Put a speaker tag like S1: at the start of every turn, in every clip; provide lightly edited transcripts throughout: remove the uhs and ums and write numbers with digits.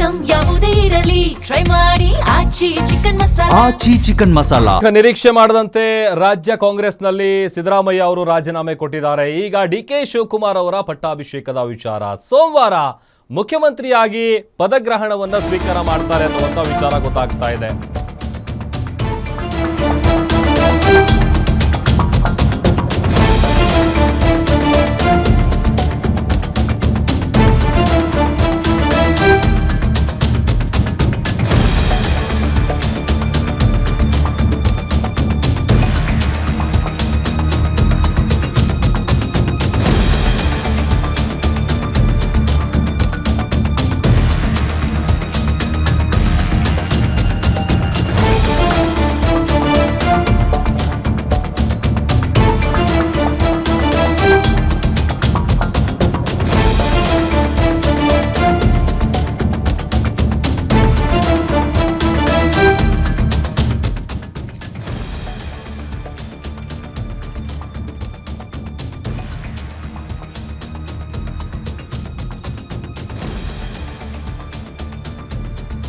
S1: Item ಯಾವುದೇ ಇರಲಿ try ಮಾಡಿ ಆಚಿ ಚಿಕನ್ ಮಸಾಲಾ.
S2: ನಿರೀಕ್ಷೆ ಮಾಡದಂತೆ ರಾಜ್ಯ ಕಾಂಗ್ರೆಸ್ನಲ್ಲಿ ಸಿದ್ದರಾಮಯ್ಯ ಅವರು ರಾಜೀನಾಮೆ ಕೊಟ್ಟಿದ್ದಾರೆ. ಈಗ ಡಿಕೆ ಶಿವಕುಮಾರ್ ಅವರ ಪಟ್ಟಾಭಿಷೇಕದ ವಿಚಾರ, ಸೋಮವಾರ ಮುಖ್ಯಮಂತ್ರಿಯಾಗಿ ಪದಗ್ರಹಣವನ್ನ ಸ್ವೀಕಾರ ಮಾಡ್ತಾರೆ ಅನ್ನುವಂತ ವಿಚಾರ ಗೊತ್ತಾಗ್ತಾ ಇದೆ.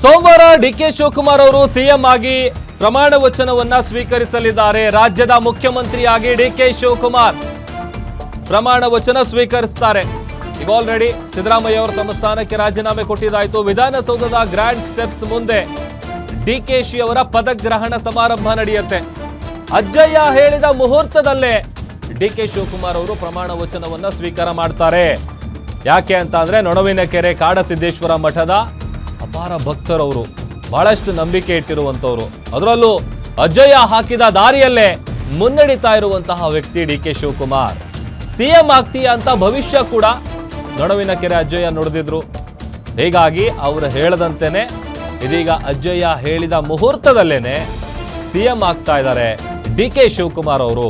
S2: ಸೋಮವಾರ ಡಿಕೆ ಶಿವಕುಮಾರ್ ಅವರು ಸಿಎಂ ಆಗಿ ಪ್ರಮಾಣ ವಚನವನ್ನ ಸ್ವೀಕರಿಸಲಿದ್ದಾರೆ. ರಾಜ್ಯದ ಮುಖ್ಯಮಂತ್ರಿಯಾಗಿ ಡಿಕೆ ಶಿವಕುಮಾರ್ ಪ್ರಮಾಣ ವಚನ ಸ್ವೀಕರಿಸುತ್ತಾರೆ. ಈಗ ಆಲ್ರೆಡಿ ಸಿದ್ದರಾಮಯ್ಯ ಅವರು ತಮ್ಮ ಸ್ಥಾನಕ್ಕೆ ರಾಜೀನಾಮೆ ಕೊಟ್ಟಿದ್ದಾಯಿತು. ವಿಧಾನಸೌಧದ ಗ್ರ್ಯಾಂಡ್ ಸ್ಟೆಪ್ಸ್ ಮುಂದೆ ಡಿಕೆಶಿ ಅವರ ಪದಗ್ರಹಣ ಸಮಾರಂಭ ನಡೆಯುತ್ತೆ. ಅಜ್ಜಯ್ಯ ಹೇಳಿದ ಮುಹೂರ್ತದಲ್ಲೇ ಡಿಕೆ ಶಿವಕುಮಾರ್ ಅವರು ಪ್ರಮಾಣ ವಚನವನ್ನ ಸ್ವೀಕಾರ ಮಾಡ್ತಾರೆ. ಯಾಕೆ ಅಂತ ಅಂದ್ರೆ ನೊಣವಿನಕೆರೆ ಕಾಡಸಿದ್ದೇಶ್ವರ ಮಠದ ಅಪಾರ ಭಕ್ತರವರು, ಬಹಳಷ್ಟು ನಂಬಿಕೆ ಇಟ್ಟಿರುವಂತವರು, ಅದರಲ್ಲೂ ಅಜ್ಜಯ್ಯ ಹಾಕಿದ ದಾರಿಯಲ್ಲೇ ಮುನ್ನಡೀತಾ ಇರುವಂತಹ ವ್ಯಕ್ತಿ ಡಿಕೆ ಶಿವಕುಮಾರ್. ಸಿಎಂ ಆಗ್ತೀಯಾ ಅಂತ ಭವಿಷ್ಯ ಕೂಡ ನೊಣವಿನಕೆರೆ ಅಜ್ಜಯ್ಯ ನುಡಿದಿದ್ರು. ಹೀಗಾಗಿ ಅವರು ಹೇಳದಂತೆನೆ ಇದೀಗ ಅಜ್ಜಯ್ಯ ಹೇಳಿದ ಮುಹೂರ್ತದಲ್ಲೇನೆ ಸಿಎಂ ಆಗ್ತಾ ಇದ್ದಾರೆ ಡಿಕೆ ಶಿವಕುಮಾರ್ ಅವರು.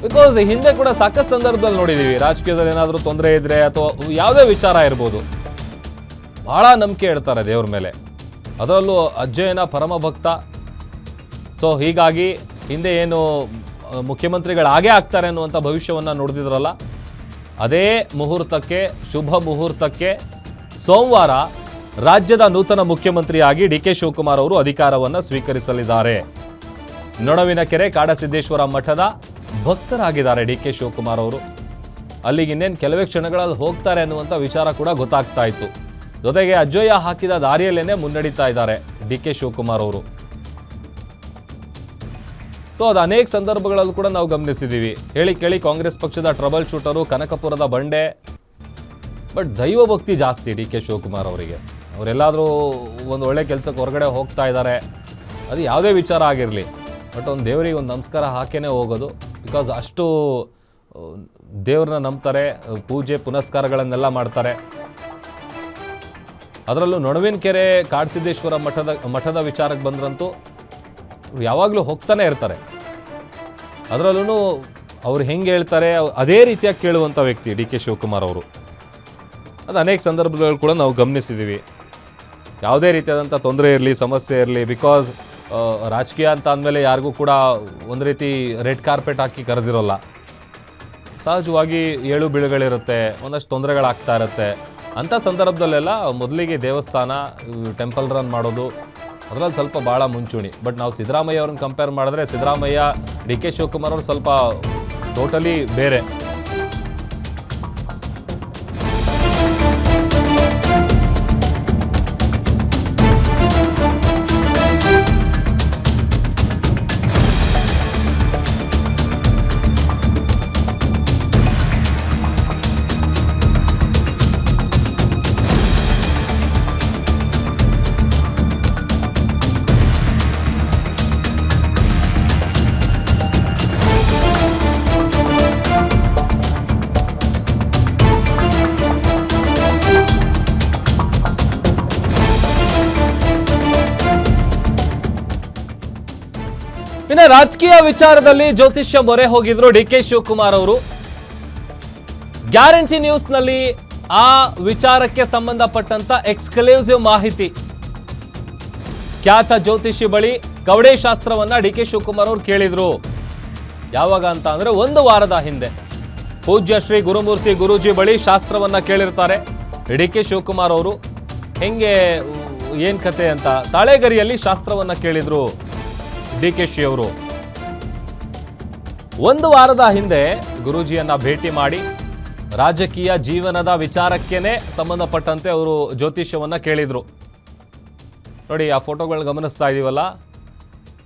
S2: ಬಿಕಾಸ್ ಹಿಂದೆ ಕೂಡ ಸಾಕಷ್ಟು ಸಂದರ್ಭದಲ್ಲಿ ನೋಡಿದೀವಿ, ರಾಜಕೀಯದಲ್ಲಿ ಏನಾದರೂ ತೊಂದರೆ ಇದ್ರೆ ಅಥವಾ ಯಾವುದೇ ವಿಚಾರ ಇರ್ಬೋದು, ಬಹಳ ನಂಬಿಕೆ ಇಡ್ತಾರೆ ದೇವ್ರ ಮೇಲೆ, ಅದರಲ್ಲೂ ಅಜ್ಜಯ್ಯನ ಪರಮ ಭಕ್ತ. ಸೊ ಹೀಗಾಗಿ ಹಿಂದೆ ಏನು ಮುಖ್ಯಮಂತ್ರಿಗಳಾಗೇ ಆಗ್ತಾರೆ ಅನ್ನುವಂಥ ಭವಿಷ್ಯವನ್ನು ನುಡಿದಿದ್ರಲ್ಲ, ಅದೇ ಮುಹೂರ್ತಕ್ಕೆ, ಶುಭ ಮುಹೂರ್ತಕ್ಕೆ ಸೋಮವಾರ ರಾಜ್ಯದ ನೂತನ ಮುಖ್ಯಮಂತ್ರಿಯಾಗಿ ಡಿಕೆ ಶಿವಕುಮಾರ್ ಅವರು ಅಧಿಕಾರವನ್ನು ಸ್ವೀಕರಿಸಲಿದ್ದಾರೆ. ನೊಣವಿನಕೆರೆ ಕಾಡಸಿದ್ದೇಶ್ವರ ಮಠದ ಭಕ್ತರಾಗಿದ್ದಾರೆ ಡಿಕೆ ಶಿವಕುಮಾರ್ ಅವರು. ಅಲ್ಲಿಗೆ ಇನ್ನೇನು ಕೆಲವೇ ಕ್ಷಣಗಳಲ್ಲಿ ಹೋಗ್ತಾರೆ ಅನ್ನುವಂಥ ವಿಚಾರ ಕೂಡ ಗೊತ್ತಾಗ್ತಾ ಇತ್ತು. ಜೊತೆಗೆ ಅಜ್ಜಯ್ಯ ಹಾಕಿದ ದಾರಿಯಲ್ಲೇನೆ ಮುನ್ನಡೀತಾ ಇದ್ದಾರೆ ಡಿಕೆ ಶಿವಕುಮಾರ್ ಅವರು. ಸೊ ಅದು ಅನೇಕ ಸಂದರ್ಭಗಳಲ್ಲೂ ಕೂಡ ನಾವು ಗಮನಿಸಿದ್ದೀವಿ. ಹೇಳಿ ಕೇಳಿ ಕಾಂಗ್ರೆಸ್ ಪಕ್ಷದ ಟ್ರಬಲ್ ಶೂಟರು, ಕನಕಪುರದ ಬಂಡೆ. ಬಟ್ ದೈವ ಭಕ್ತಿ ಜಾಸ್ತಿ ಡಿಕೆ ಶಿವಕುಮಾರ್ ಅವರಿಗೆ. ಅವರೆಲ್ಲಾದರೂ ಒಂದು ಒಳ್ಳೆ ಕೆಲಸಕ್ಕೆ ಹೊರಗಡೆ ಹೋಗ್ತಾ ಇದ್ದಾರೆ, ಅದು ಯಾವುದೇ ವಿಚಾರ ಆಗಿರಲಿ, ಬಟ್ ಒಂದು ದೇವರಿಗೆ ಒಂದು ನಮಸ್ಕಾರ ಹಾಕೇನೆ ಹೋಗೋದು. ಬಿಕಾಸ್ ಅಷ್ಟು ದೇವ್ರನ್ನ ನಂಬ್ತಾರೆ, ಪೂಜೆ ಪುನಸ್ಕಾರಗಳನ್ನೆಲ್ಲ ಮಾಡ್ತಾರೆ. ಅದರಲ್ಲೂ ನೊಣವಿನಕೆರೆ ಕಾಡಸಿದ್ದೇಶ್ವರ ಮಠದ ವಿಚಾರಕ್ಕೆ ಬಂದ್ರಂತೂ ಯಾವಾಗಲೂ ಹೋಗ್ತಾನೆ ಇರ್ತಾರೆ. ಅದರಲ್ಲೂ ಅವ್ರು ಹೆಂಗೆ ಹೇಳ್ತಾರೆ ಅದೇ ರೀತಿಯಾಗಿ ಕೇಳುವಂಥ ವ್ಯಕ್ತಿ ಡಿ ಕೆ ಶಿವಕುಮಾರ್ ಅವರು. ಅದು ಅನೇಕ ಸಂದರ್ಭಗಳು ಕೂಡ ನಾವು ಗಮನಿಸಿದ್ದೀವಿ. ಯಾವುದೇ ರೀತಿಯಾದಂಥ ತೊಂದರೆ ಇರಲಿ, ಸಮಸ್ಯೆ ಇರಲಿ, ಬಿಕಾಸ್ ರಾಜಕೀಯ ಅಂತ ಅಂದಮೇಲೆ ಯಾರಿಗೂ ಕೂಡ ಒಂದು ರೀತಿ ರೆಡ್ ಕಾರ್ಪೆಟ್ ಹಾಕಿ ಕರೆದಿರೋಲ್ಲ. ಸಹಜವಾಗಿ ಏಳು ಬೀಳುಗಳಿರುತ್ತೆ, ಒಂದಷ್ಟು ತೊಂದರೆಗಳಾಗ್ತಾ ಇರುತ್ತೆ. ಅಂಥ ಸಂದರ್ಭದಲ್ಲೆಲ್ಲ ಮೊದಲಿಗೆ ದೇವಸ್ಥಾನ, ಟೆಂಪಲ್ ರನ್ ಮಾಡೋದು, ಅದರಲ್ಲಿ ಸ್ವಲ್ಪ ಭಾಳ ಮುಂಚೂಣಿ. ಬಟ್ ನಾವು ಸಿದ್ದರಾಮಯ್ಯ ಅವ್ರನ್ನ ಕಂಪೇರ್ ಮಾಡಿದ್ರೆ ಸಿದ್ದರಾಮಯ್ಯ, ಡಿ ಕೆ ಶಿವಕುಮಾರ್ ಅವರು ಸ್ವಲ್ಪ ಟೋಟಲಿ ಬೇರೆ. ಇನ್ನು ರಾಜಕೀಯ ವಿಚಾರದಲ್ಲಿ ಜ್ಯೋತಿಷ್ಯ ಮೊರೆ ಹೋಗಿದ್ರು ಡಿ ಕೆ ಶಿವಕುಮಾರ್ ಅವರು. ಗ್ಯಾರಂಟಿ ನ್ಯೂಸ್ ನಲ್ಲಿ ಆ ವಿಚಾರಕ್ಕೆ ಸಂಬಂಧಪಟ್ಟಂತ ಎಕ್ಸ್ಕ್ಲೂಸಿವ್ ಮಾಹಿತಿ. ಖ್ಯಾತ ಜ್ಯೋತಿಷಿ ಬಳಿ ಕವಡೆ ಶಾಸ್ತ್ರವನ್ನ ಡಿ ಕೆ ಶಿವಕುಮಾರ್ ಅವರು ಕೇಳಿದ್ರು. ಯಾವಾಗ ಅಂತ ಅಂದ್ರೆ ಒಂದು ವಾರದ ಹಿಂದೆ ಪೂಜ್ಯ ಶ್ರೀ ಗುರುಮೂರ್ತಿ ಗುರೂಜಿ ಬಳಿ ಶಾಸ್ತ್ರವನ್ನ ಕೇಳಿರ್ತಾರೆ ಡಿ ಕೆ ಶಿವಕುಮಾರ್ ಅವರು. ಹೆಂಗೆ ಏನು ಕತೆ ಅಂತ ತಾಳೆಗರಿಯಲ್ಲಿ ಶಾಸ್ತ್ರವನ್ನ ಕೇಳಿದ್ರು DKಶಿ ಅವರು. ಒಂದು ವಾರದ ಹಿಂದೆ ಗುರೂಜಿಯನ್ನ ಭೇಟಿ ಮಾಡಿ ರಾಜಕೀಯ ಜೀವನದ ವಿಚಾರಕ್ಕೇನೆ ಸಂಬಂಧಪಟ್ಟಂತೆ ಅವರು ಜ್ಯೋತಿಷ್ಯವನ್ನ ಕೇಳಿದ್ರು. ನೋಡಿ ಆ ಫೋಟೋಗಳನ್ನ ಗಮನಿಸ್ತಾ ಇದೀವಲ್ಲ.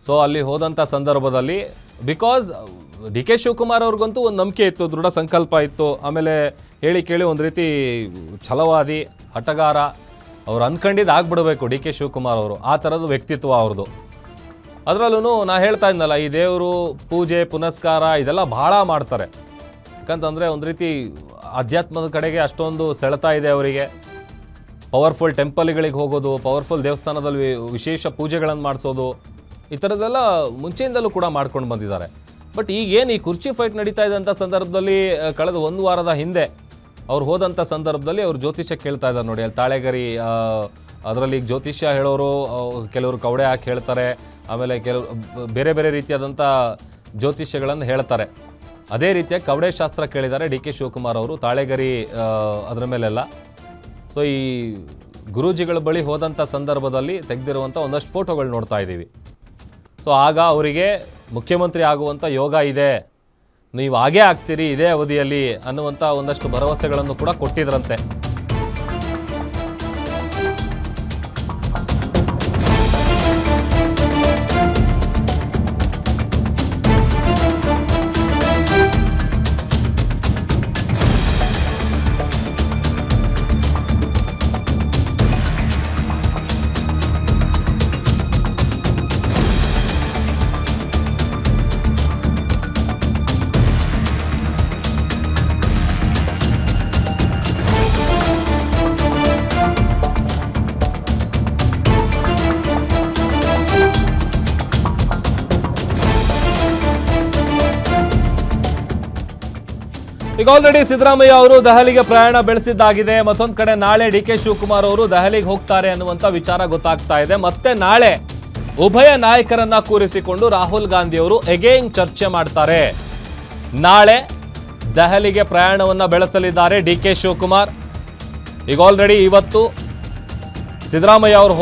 S2: ಸೊ ಅಲ್ಲಿ ಹೋದಂಥ ಸಂದರ್ಭದಲ್ಲಿ ಬಿಕಾಸ್ DK ಶಿವಕುಮಾರ್ ಅವ್ರಿಗಂತೂ ಒಂದು ನಂಬಿಕೆ ಇತ್ತು, ದೃಢ ಸಂಕಲ್ಪ ಇತ್ತು. ಆಮೇಲೆ ಹೇಳಿ ಕೇಳಿ ಒಂದು ರೀತಿ ಛಲವಾದಿ, ಹಠಗಾರ, ಅವ್ರು ಅನ್ಕೊಂಡಿದ್ದು ಆಗ್ಬಿಡಬೇಕು DK ಶಿವಕುಮಾರ್ ಅವರು, ಆ ಥರದ ವ್ಯಕ್ತಿತ್ವ ಅವ್ರದ್ದು. ಅದರಲ್ಲೂ ನಾ ಹೇಳ್ತಾ ಇದ್ನಲ್ಲ, ಈ ದೇವರು ಪೂಜೆ ಪುನಸ್ಕಾರ ಇದೆಲ್ಲ ಭಾಳ ಮಾಡ್ತಾರೆ. ಯಾಕಂತಂದರೆ ಒಂದು ರೀತಿ ಆಧ್ಯಾತ್ಮದ ಕಡೆಗೆ ಅಷ್ಟೊಂದು ಸೆಳೆತಾ ಇದೆ ಅವರಿಗೆ. ಪವರ್ಫುಲ್ ಟೆಂಪಲ್ಗಳಿಗೆ ಹೋಗೋದು, ಪವರ್ಫುಲ್ ದೇವಸ್ಥಾನದಲ್ಲಿ ವಿಶೇಷ ಪೂಜೆಗಳನ್ನು ಮಾಡಿಸೋದು, ಈ ಥರದ್ದೆಲ್ಲ ಮುಂಚೆಯಿಂದಲೂ ಕೂಡ ಮಾಡ್ಕೊಂಡು ಬಂದಿದ್ದಾರೆ. ಬಟ್ ಈಗೇನು ಈ ಕುರ್ಚಿ ಫೈಟ್ ನಡೀತಾ ಇದ್ದಂಥ ಸಂದರ್ಭದಲ್ಲಿ ಕಳೆದ ಒಂದು ವಾರದ ಹಿಂದೆ ಅವ್ರು ಹೋದಂಥ ಸಂದರ್ಭದಲ್ಲಿ ಅವ್ರು ಜ್ಯೋತಿಷ್ಯ ಕೇಳ್ತಾ ಇದ್ದಾರೆ ನೋಡಿ. ಅಲ್ಲಿ ತಾಳೆಗರಿ ಅದರಲ್ಲಿ ಈಗ ಜ್ಯೋತಿಷ್ಯ ಹೇಳೋರು ಕೆಲವರು ಕವಡೆ ಹಾಕಿ ಹೇಳ್ತಾರೆ, ಆಮೇಲೆ ಕೆಲವು ಬೇರೆ ಬೇರೆ ರೀತಿಯಾದಂಥ ಜ್ಯೋತಿಷ್ಯಗಳನ್ನು ಹೇಳ್ತಾರೆ. ಅದೇ ರೀತಿಯ ಕವಡೆ ಶಾಸ್ತ್ರ ಕೇಳಿದ್ದಾರೆ DK ಶಿವಕುಮಾರ್ ಅವರು ತಾಳೆಗರಿ ಅದರ ಮೇಲೆಲ್ಲ. ಸೊ ಈ ಗುರೂಜಿಗಳ ಬಳಿ ಹೋದಂಥ ಸಂದರ್ಭದಲ್ಲಿ ತೆಗೆದಿರುವಂಥ ಒಂದಷ್ಟು ಫೋಟೋಗಳು ನೋಡ್ತಾ ಇದ್ದೀವಿ. ಸೊ ಆಗ ಅವರಿಗೆ ಮುಖ್ಯಮಂತ್ರಿ ಆಗುವಂಥ ಯೋಗ ಇದೆ, ನೀವು ಹಾಗೇ ಆಗ್ತೀರಿ ಇದೇ ಅವಧಿಯಲ್ಲಿ ಅನ್ನುವಂಥ ಒಂದಷ್ಟು ಭರವಸೆಗಳನ್ನು ಕೂಡ ಕೊಟ್ಟಿದ್ರಂತೆ. ಈಗ ಆಲ್ರೆಡಿ ಸಿದ್ದರಾಮಯ್ಯ ಅವರು ದೆಹಲಿಗೆ ಪ್ರಯಾಣ ಬೆಳೆಸಿದ್ದಾಗಿದೆ. ಮತ್ತೊಂದು ಕಡೆ ನಾಳೆ DK ಶಿವಕುಮಾರ್ ಅವರು ದೆಹಲಿಗೆ ಹೋಗ್ತಾರೆ ಅನ್ನುವಂಥ ವಿಚಾರ ಗೊತ್ತಾಗ್ತಾ ಇದೆ. ಮತ್ತೆ ನಾಳೆ ಉಭಯ ನಾಯಕರನ್ನ ಕೂರಿಸಿಕೊಂಡು ರಾಹುಲ್ ಗಾಂಧಿ ಅವರು ಅಗೇನ್ ಚರ್ಚೆ ಮಾಡ್ತಾರೆ. ನಾಳೆ ದೆಹಲಿಗೆ ಪ್ರಯಾಣವನ್ನ ಬೆಳೆಸಲಿದ್ದಾರೆ DK ಶಿವಕುಮಾರ್. ಈಗ ಆಲ್ರೆಡಿ ಇವತ್ತು ಸಿದ್ದರಾಮಯ್ಯ ಅವರು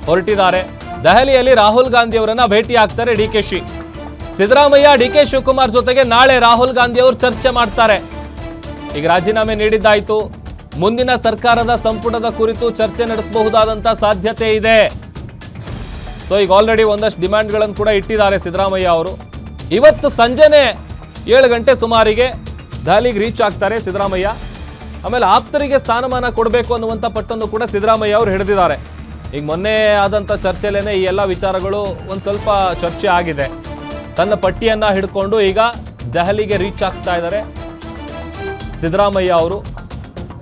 S2: ಹೊರಟಿದ್ದಾರೆ. ದೆಹಲಿಯಲ್ಲಿ ರಾಹುಲ್ ಗಾಂಧಿ ಅವರನ್ನ ಭೇಟಿ ಆಗ್ತಾರೆ DKಶಿ. ಸಿದ್ದರಾಮಯ್ಯ DK ಶಿವಕುಮಾರ್ ಜೊತೆಗೆ ನಾಳೆ ರಾಹುಲ್ ಗಾಂಧಿ ಅವರು ಚರ್ಚೆ ಮಾಡ್ತಾರೆ. ಈಗ ರಾಜೀನಾಮೆ ನೀಡಿದ್ದಾಯಿತು, ಮುಂದಿನ ಸರ್ಕಾರದ ಸಂಪುಟದ ಕುರಿತು ಚರ್ಚೆ ನಡೆಸಬಹುದಾದಂಥ ಸಾಧ್ಯತೆ ಇದೆ. ಸೊ ಈಗ ಆಲ್ರೆಡಿ ಒಂದಷ್ಟು ಡಿಮ್ಯಾಂಡ್ಗಳನ್ನು ಕೂಡ ಇಟ್ಟಿದ್ದಾರೆ ಸಿದ್ದರಾಮಯ್ಯ ಅವರು. ಇವತ್ತು ಸಂಜೆನೆ 7 ಗಂಟೆ ಸುಮಾರಿಗೆ ದೆಹಲಿಗೆ ರೀಚ್ ಆಗ್ತಾರೆ ಸಿದ್ದರಾಮಯ್ಯ. ಆಮೇಲೆ ಆಪ್ತರಿಗೆ ಸ್ಥಾನಮಾನ ಕೊಡಬೇಕು ಅನ್ನುವಂಥ ಪಟ್ಟನ್ನು ಕೂಡ ಸಿದ್ದರಾಮಯ್ಯ ಅವರು ಹಿಡಿದಿದ್ದಾರೆ. ಈಗ ಮೊನ್ನೆ ಆದಂಥ ಚರ್ಚೆಲೇನೆ ಈ ಎಲ್ಲ ವಿಚಾರಗಳು ಒಂದು ಸ್ವಲ್ಪ ಚರ್ಚೆ ಆಗಿದೆ. ತನ್ನ ಪಟ್ಟಿಯನ್ನು ಹಿಡ್ಕೊಂಡು ಈಗ ದೆಹಲಿಗೆ ರೀಚ್ ಆಗ್ತಾ ಇದ್ದಾರೆ ಸಿದ್ದರಾಮಯ್ಯ ಅವರು.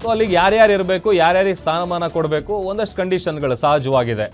S2: ಸೊ ಅಲ್ಲಿಗೆ ಯಾರ್ಯಾರು ಇರಬೇಕು, ಯಾರ್ಯಾರಿಗೆ ಸ್ಥಾನಮಾನ ಕೊಡಬೇಕು, ಒಂದಷ್ಟು ಕಂಡೀಷನ್ಗಳು ಸಹಜವಾಗಿದೆ.